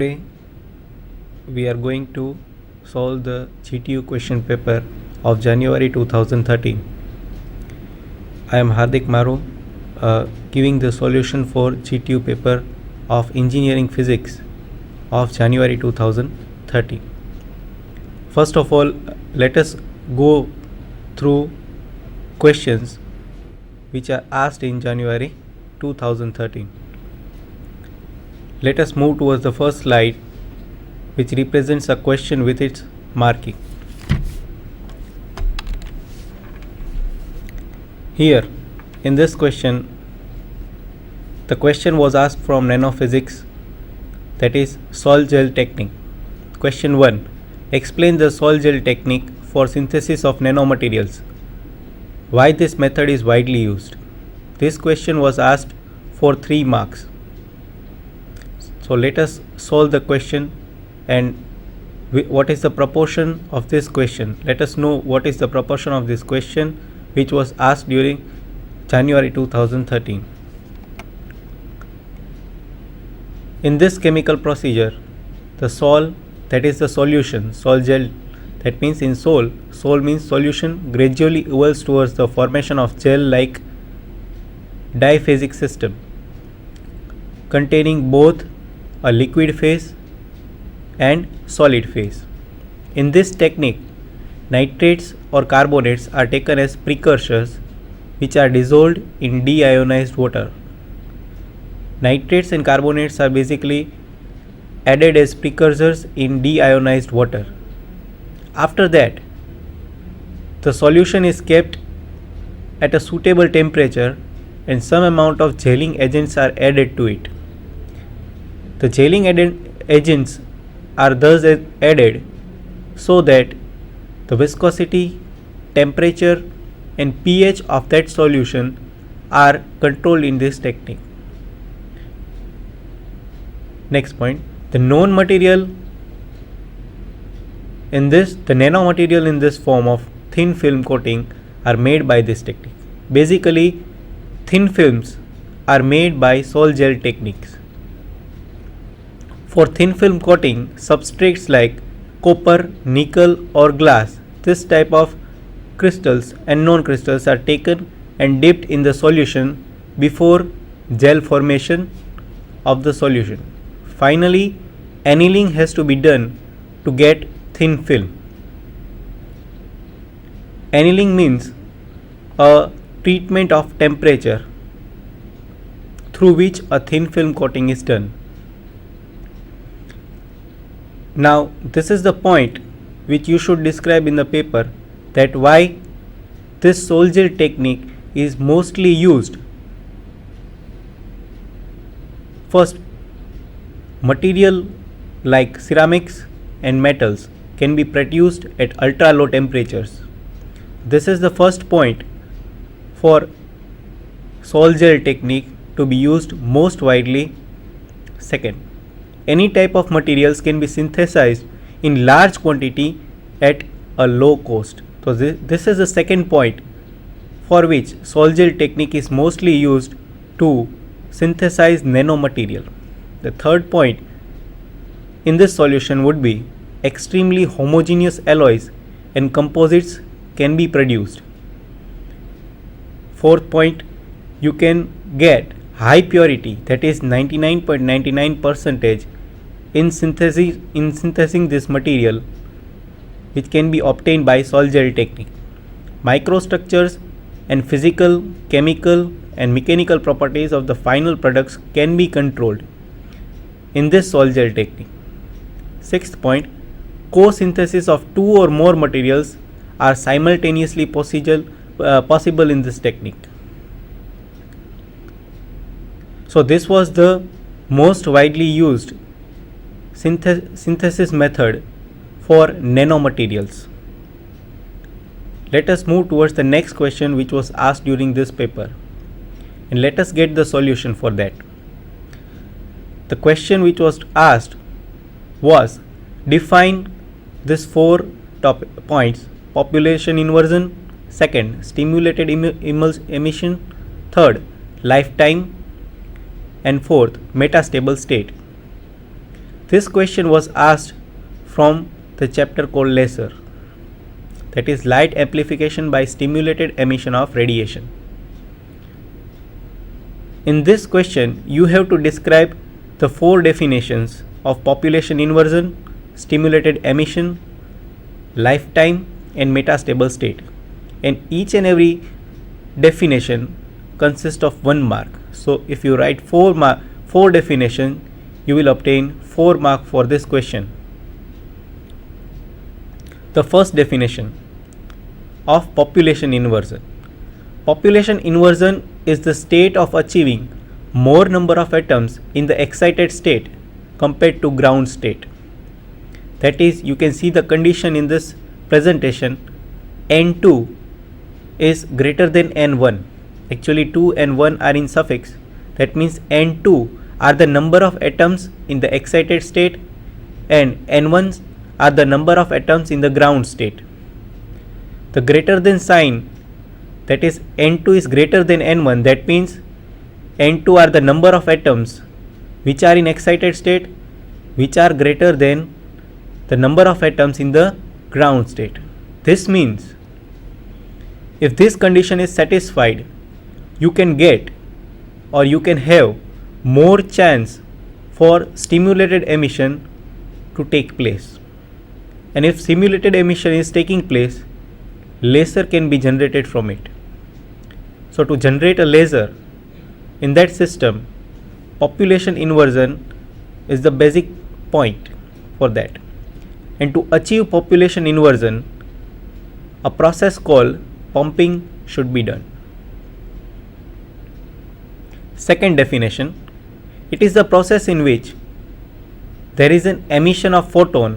Today we are going to solve the GTU question paper of January 2013. I am Hardik Maru, giving the solution for GTU paper of Engineering Physics of January 2013. First of all, let us go through questions which are asked in January 2013. Let us move towards the first slide, which represents a question with its marking. Here, in this question, the question was asked from nanophysics, that is Sol-Gel technique. Question 1. Explain the Sol-Gel technique for synthesis of nanomaterials. Why this method is widely used? This question was asked for 3 marks. So let us solve the question and what is the proportion of this question. Let us know what is the proportion of this question which was asked during January 2013. In this chemical procedure, the sol, that is the solution, Sol-Gel, that means in sol means solution, gradually evolves towards the formation of gel-like diphasic system containing both a liquid phase and solid phase. In this technique, nitrates or carbonates are taken as precursors which are dissolved in deionized water. Nitrates and carbonates are basically added as precursors in deionized water. After that, the solution is kept at a suitable temperature and some amount of gelling agents are added to it. The gelling agents are thus added so that the viscosity, temperature and pH of that solution are controlled in this technique. Next point, the known material in this, the nanomaterial in this form of thin film coating are made by this technique. Basically, thin films are made by Sol-Gel techniques. For thin film coating, substrates like copper, nickel or glass, this type of crystals and non-crystals are taken and dipped in the solution before gel formation of the solution. Finally, annealing has to be done to get thin film. Annealing means a treatment of temperature through which a thin film coating is done. Now, this is the point which you should describe in the paper, that why this Sol-Gel technique is mostly used. First, material like ceramics and metals can be produced at ultra low temperatures. This is the first point for Sol-Gel technique to be used most widely. Second, any type of materials can be synthesized in large quantity at a low cost. So this is the second point for which Sol-Gel technique is mostly used to synthesize nanomaterial. The third point in this solution would be extremely homogeneous alloys and composites can be produced. Fourth point, you can get high purity, that is 99.99% in synthesizing this material, which can be obtained by Sol-Gel technique. Microstructures and physical, chemical and mechanical properties of the final products can be controlled in this Sol-Gel technique. Sixth point, co-synthesis of 2 or more materials are simultaneously possible in this technique. So this was the most widely used synthesis method for nanomaterials. Let us move towards the next question which was asked during this paper, and let us get the solution for that. The question which was asked was, define these 4 points: population inversion, second, stimulated emission, third, lifetime, and fourth, metastable state. This question was asked from the chapter called laser, that is light amplification by stimulated emission of radiation. In this question, you have to describe the four definitions of population inversion, stimulated emission, lifetime, and metastable state. And each and every definition consists of 1 mark. So if you write four definition, you will obtain 4 mark for this question. The first definition of population inversion. Population inversion is the state of achieving more number of atoms in the excited state compared to ground state. That is, you can see the condition in this presentation, N2 is greater than N1. Actually 2 and 1 are in suffix. That means N2 are the number of atoms in the excited state and N1 are the number of atoms in the ground state. The greater than sign, that is N2 is greater than N1, that means N2 are the number of atoms which are in excited state which are greater than the number of atoms in the ground state. This means if this condition is satisfied, you can get or you can have more chance for stimulated emission to take place. And if simulated emission is taking place, laser can be generated from it. So to generate a laser in that system, population inversion is the basic point for that. And to achieve population inversion, a process called pumping should be done. Second definition, it is the process in which there is an emission of photon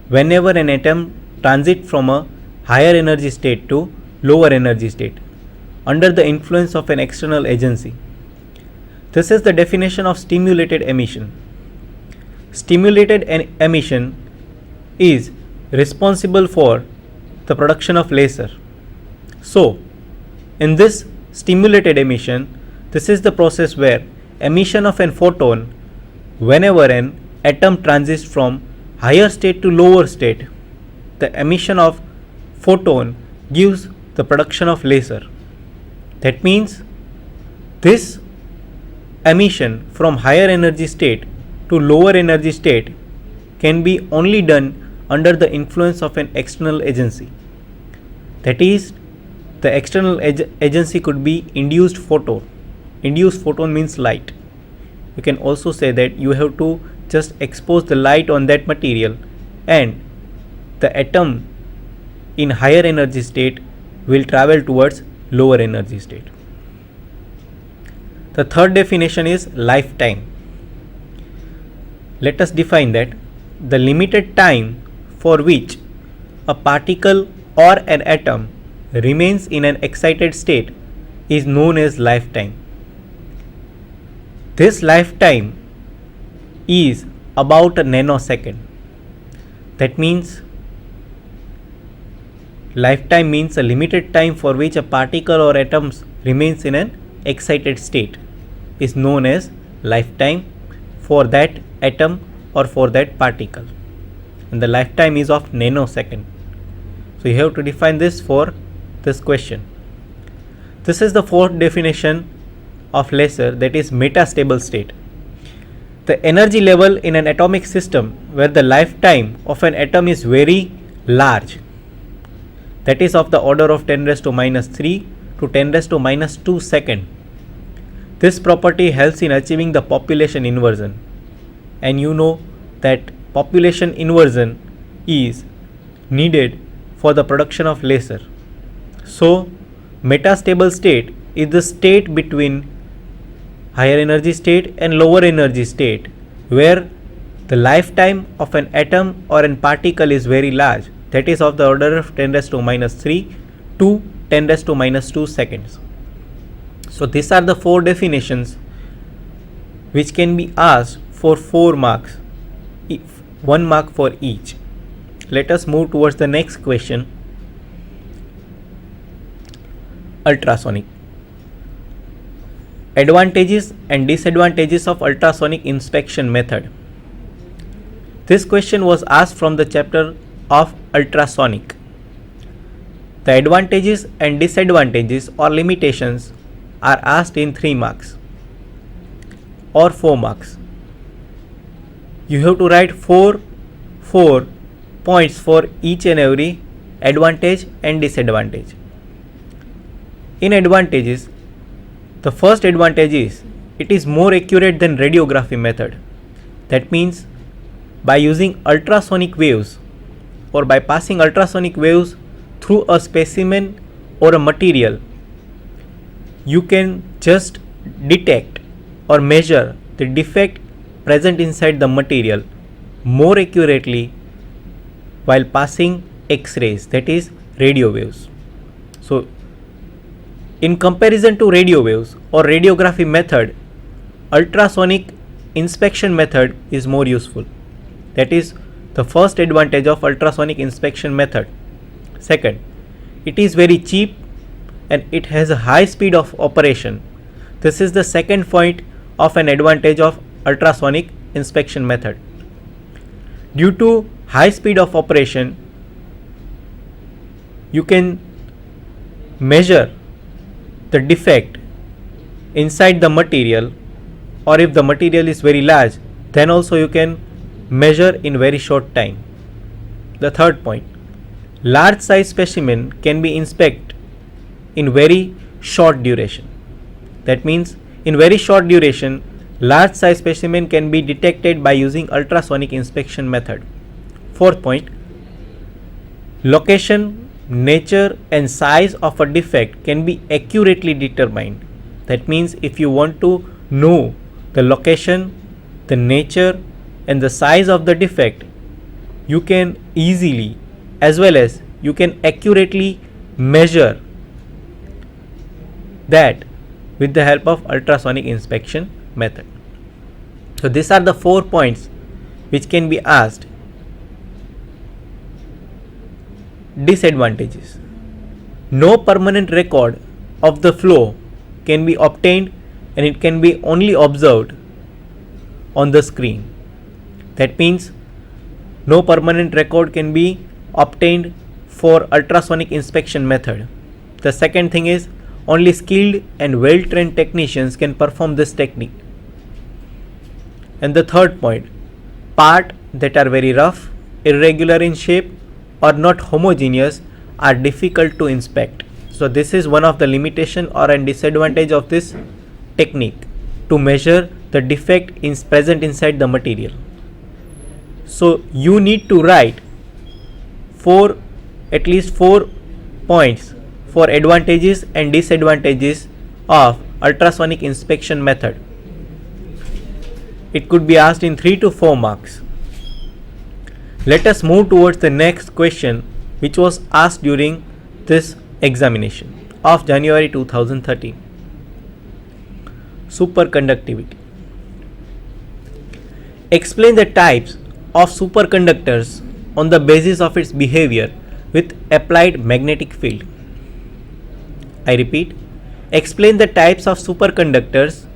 whenever an atom transits from a higher energy state to lower energy state under the influence of an external agency. This is the definition of stimulated emission. Stimulated emission is responsible for the production of laser. So, in this stimulated emission, this is the process where emission of an photon whenever an atom transits from higher state to lower state, the emission of photon gives the production of laser. That means this emission from higher energy state to lower energy state can be only done under the influence of an external agency. That is, the external agency could be induced photon. Induced photon means light. You can also say that you have to just expose the light on that material and the atom in higher energy state will travel towards lower energy state. The third definition is lifetime. Let us define that the limited time for which a particle or an atom remains in an excited state is known as lifetime. This lifetime is about a nanosecond. That means lifetime means a limited time for which a particle or atoms remains in an excited state is known as lifetime for that atom or for that particle, and the lifetime is of nanosecond. So you have to define this for this question. This is the fourth definition of laser, that is metastable state. The energy level in an atomic system where the lifetime of an atom is very large, that is of the order of 10 raised to minus 3 to 10 raised to minus 2 second. This property helps in achieving the population inversion, and you know that population inversion is needed for the production of laser. So metastable state is the state between higher energy state and lower energy state where the lifetime of an atom or an particle is very large, that is of the order of 10 raised to minus 3 to 10 raised to minus 2 seconds. So these are the four definitions which can be asked for 4 marks, 1 mark for each. Let us move towards the next question. Ultrasonic. Advantages and disadvantages of ultrasonic inspection method. This question was asked from the chapter of ultrasonic. The advantages and disadvantages or limitations are asked in 3 marks or 4 marks. You have to write 4 points for each and every advantage and disadvantage. In advantages, the first advantage is it is more accurate than radiography method. That means by using ultrasonic waves or by passing ultrasonic waves through a specimen or a material, you can just detect or measure the defect present inside the material more accurately while passing X-rays, that is radio waves. So in comparison to radio waves or radiography method, ultrasonic inspection method is more useful. That is the first advantage of ultrasonic inspection method. Second, it is very cheap and it has a high speed of operation. This is the second point of an advantage of ultrasonic inspection method. Due to high speed of operation, you can measure the defect inside the material, or if the material is very large, then also you can measure in very short time. The third point, large size specimen can be inspected in very short duration. That means in very short duration, large size specimen can be detected by using ultrasonic inspection method. Fourth point, location, nature and size of a defect can be accurately determined. That means if you want to know the location, the nature and the size of the defect, you can easily as well as you can accurately measure that with the help of ultrasonic inspection method. So these are the 4 points which can be asked. Disadvantages: no permanent record of the flow can be obtained and it can be only observed on the screen. That means no permanent record can be obtained for ultrasonic inspection method. The second thing is only skilled and well-trained technicians can perform this technique. And the third point, parts that are very rough, irregular in shape or not homogeneous are difficult to inspect. So this is one of the limitation or a disadvantage of this technique to measure the defect present inside the material. So you need to write at least 4 points for advantages and disadvantages of ultrasonic inspection method. It could be asked in 3 to 4 marks. Let us move towards the next question, which was asked during this examination of January 2013. Superconductivity. Explain the types of superconductors on the basis of its behavior with applied magnetic field. I repeat, explain the types of superconductors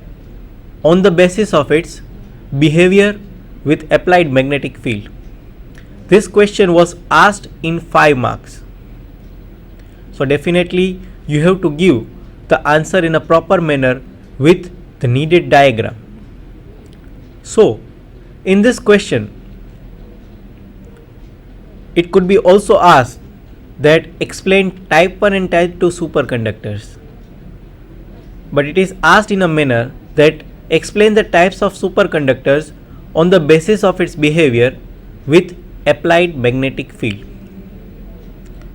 on the basis of its behavior with applied magnetic field. This question was asked in 5 marks. So definitely you have to give the answer in a proper manner with the needed diagram. So in this question, it could be also asked that explain type 1 and type 2 superconductors. But it is asked in a manner that explain the types of superconductors on the basis of its behavior with applied magnetic field.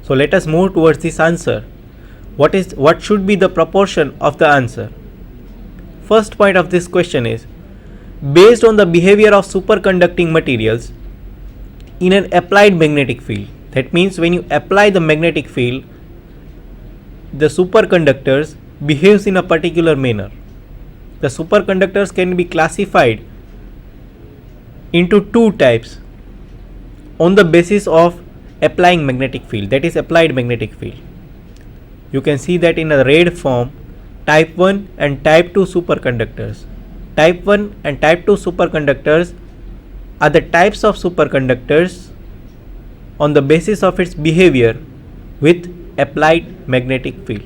So let us move towards this answer. What should be the proportion of the answer? First point of this question is, based on the behavior of superconducting materials in an applied magnetic field. That means when you apply the magnetic field, the superconductors behaves in a particular manner. The superconductors can be classified into 2 types on the basis of applying magnetic field, that is applied magnetic field. You can see that in a red form, type 1 and type 2 superconductors. Type 1 and type 2 superconductors are the types of superconductors on the basis of its behavior with applied magnetic field.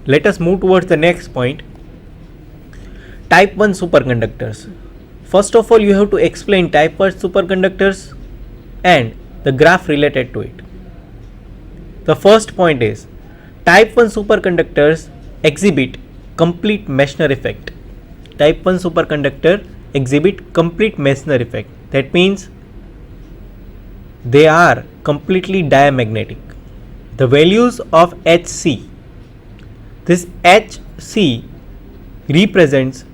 Let us move towards the next point. Type 1 superconductors. First of all, you have to explain type 1 superconductors and the graph related to it. The first point is type 1 superconductors exhibit complete Meissner effect. Type 1 superconductor exhibit complete Meissner effect. That means they are completely diamagnetic. The values of Hc, this Hc represents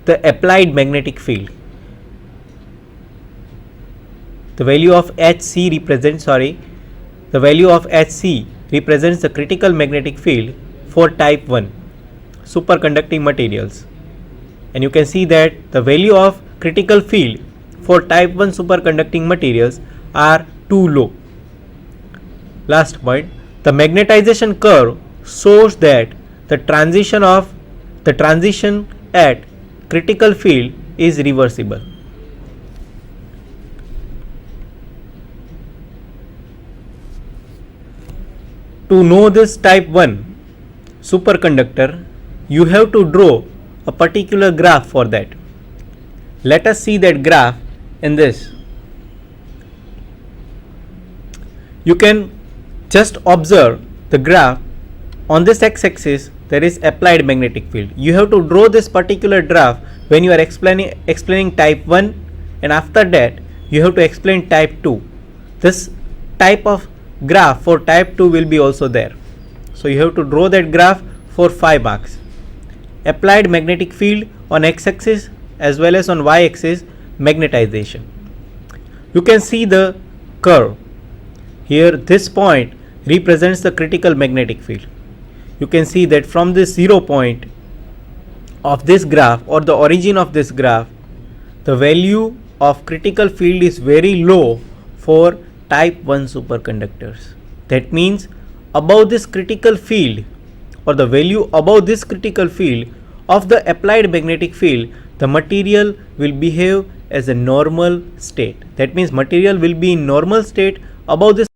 the applied magnetic field. The value of Hc represents the critical magnetic field for type 1 superconducting materials, and you can see that the value of critical field for type 1 superconducting materials are too low. Last point, the magnetization curve shows that the transition at critical field is reversible. To know this type 1 superconductor, you have to draw a particular graph for that. Let us see that graph in this. You can just observe the graph. On this x-axis there is applied magnetic field. You have to draw this particular graph when you are explaining type 1, and after that you have to explain type 2. This type of graph for type 2 will be also there. So you have to draw that graph for 5 marks. Applied magnetic field on x-axis as well as on y-axis magnetization. You can see the curve. Here this point represents the critical magnetic field. You can see that from this 0 point of this graph or the origin of this graph, the value of critical field is very low for type 1 superconductors. That means above this critical field, or the value above this critical field of the applied magnetic field, the material will behave as a normal state. That means material will be in normal state above this